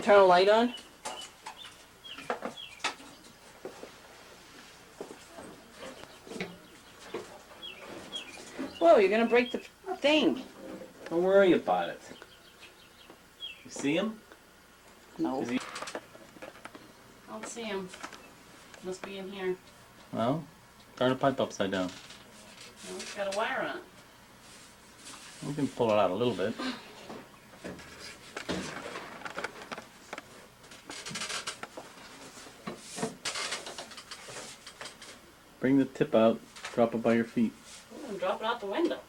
turn a light on? Whoa, you're gonna break the thing. Don't worry about it. You see him? No. Is he? I don't see him. Must be in here. Well, turn the pipe upside down. No, it's got a wire on it. We can pull it out a little bit. Bring the tip out, drop it by your feet. I'm dropping out the window.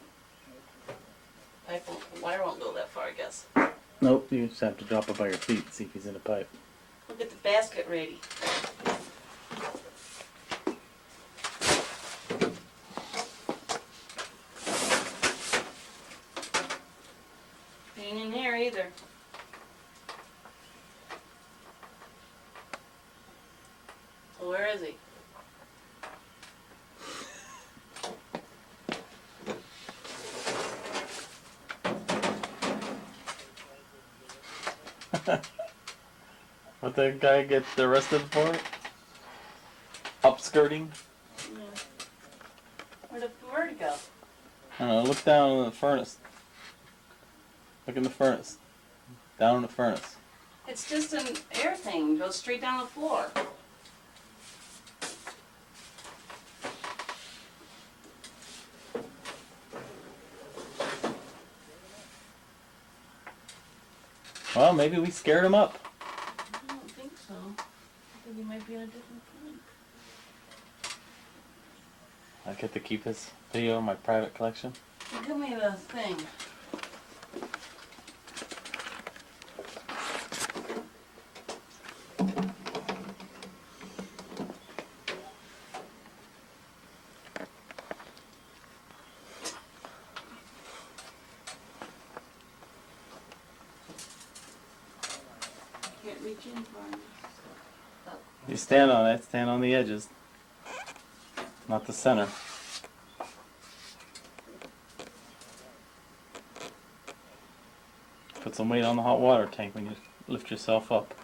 The wire won't go that far, I guess. Nope, you just have to drop it by your feet, see if he's in the pipe. We'll get the basket ready. He ain't in here either. So where is he? What that guy get arrested for? Upskirting? Yeah. Where'd he go? I don't know, look down in the furnace. Look in the furnace. Down in the furnace. It's just an air thing. It goes straight down the floor. Well, maybe we scared him up. I don't think so. I think he might be in a different place. I get to keep his video in my private collection. Give me the thing. Can't reach in for him. You stand on it, stand on the edges. Not the center. Put some weight on the hot water tank when you lift yourself up.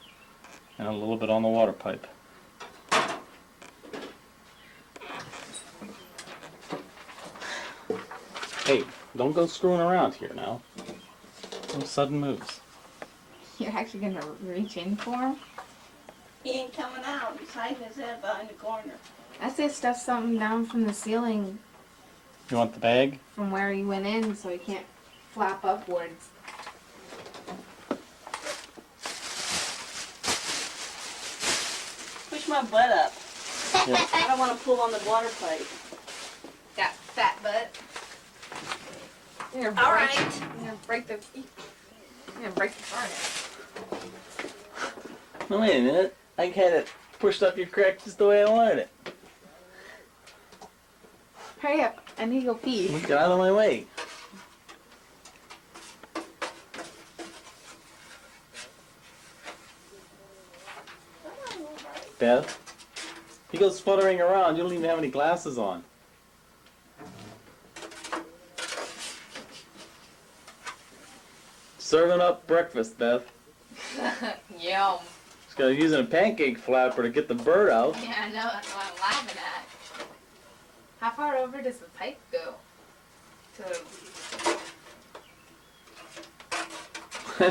And a little bit on the water pipe. Hey, don't go screwing around here now. No sudden moves. You're actually gonna reach in for him? He ain't coming out. He's hiding his head behind the corner. I say stuff something down from the ceiling You want the bag? from where he went in so he can't flap upwards. Push my butt up. Yeah. I don't want to pull on the water pipe. That fat butt. You're gonna All break, right. You're gonna break the furnace. No, wait a minute. I had it pushed up your crack just the way I wanted it. Hurry up. I need to go pee. Get out of my way. Beth, he goes fluttering around. You don't even have any glasses on. Serving up breakfast, Beth. Yum. Just gotta use a pancake flapper to get the bird out. Yeah, I know. That's what I'm laughing at. How far over does the pipe go? To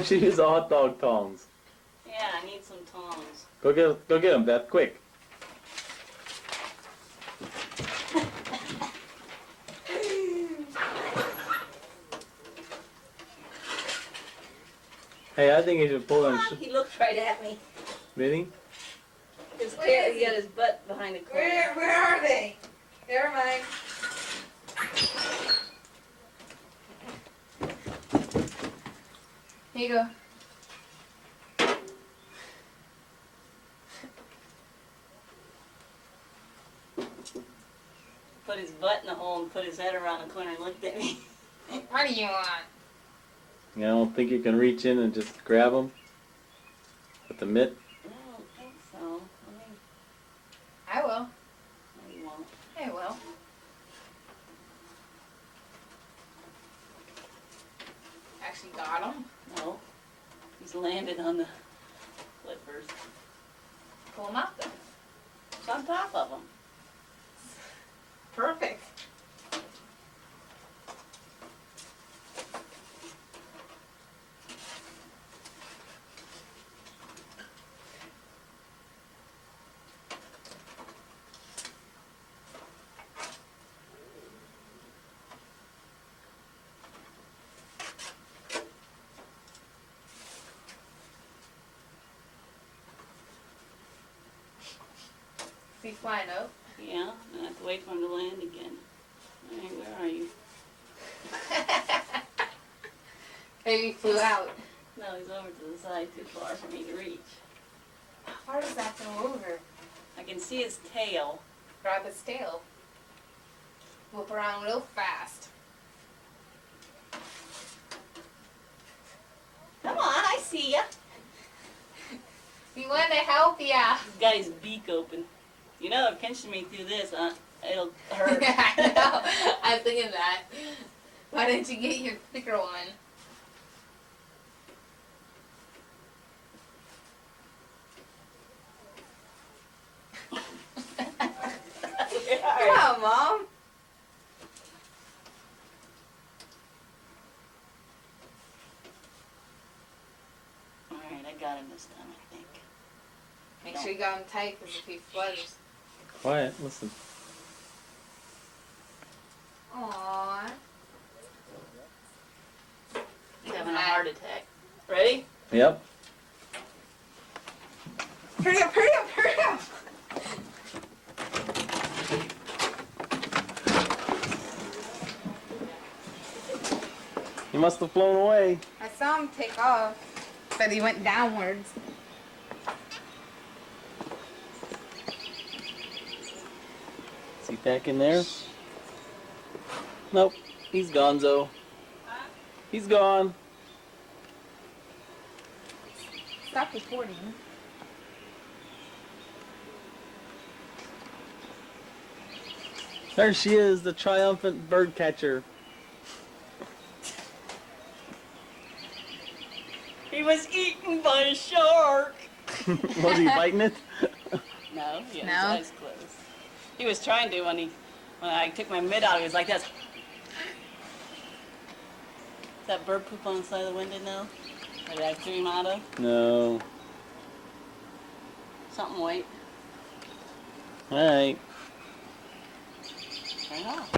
She used the hot dog tongs. Yeah, I need some tongs. Go get them, Beth, quick. Hey, I think you should pull them. He looked right at me. Really? He got his butt behind the corner. Where are they? Never mind. Here you go. Put his butt in the hole and put his head around the corner and looked at me. What do you want? You don't think you can reach in and just grab them with the mitt? I don't think so. I will. No, you won't. I will. Actually got him. No. He's landed on the pull them out then. It's on top of them. Perfect. Is he flying up? Yeah, I have to wait for him to land again. Alright, where are you? Maybe he flew out. No, he's over to the side too far for me to reach. How far does that go over? I can see his tail. Grab his tail. Whip around real fast. Come on, I see ya. We want to help ya. He's got his beak open. You know, it pinching me through this, it'll hurt. I know. I was thinking that. Why didn't you get your thicker one? Come on, Mom. Alright, I got him this time, I think. Make sure you got him tight because if he flutters. Quiet, listen. Aww. He's having a heart attack. Ready? Yep. Hurry up, hurry up, hurry up. He must have flown away. I saw him take off, but he went downwards. Is he back in there? Nope. He's gonzo. He's gone. Stop recording. There she is, the triumphant bird catcher. He was eaten by a shark. Was he biting it? No, he had No? his eyes closed. He was trying to when I took my mitt out, he was like this. Is that bird poop on the side of the window now? Or did I threw him out of? No. Something white. Alright. Turn it off.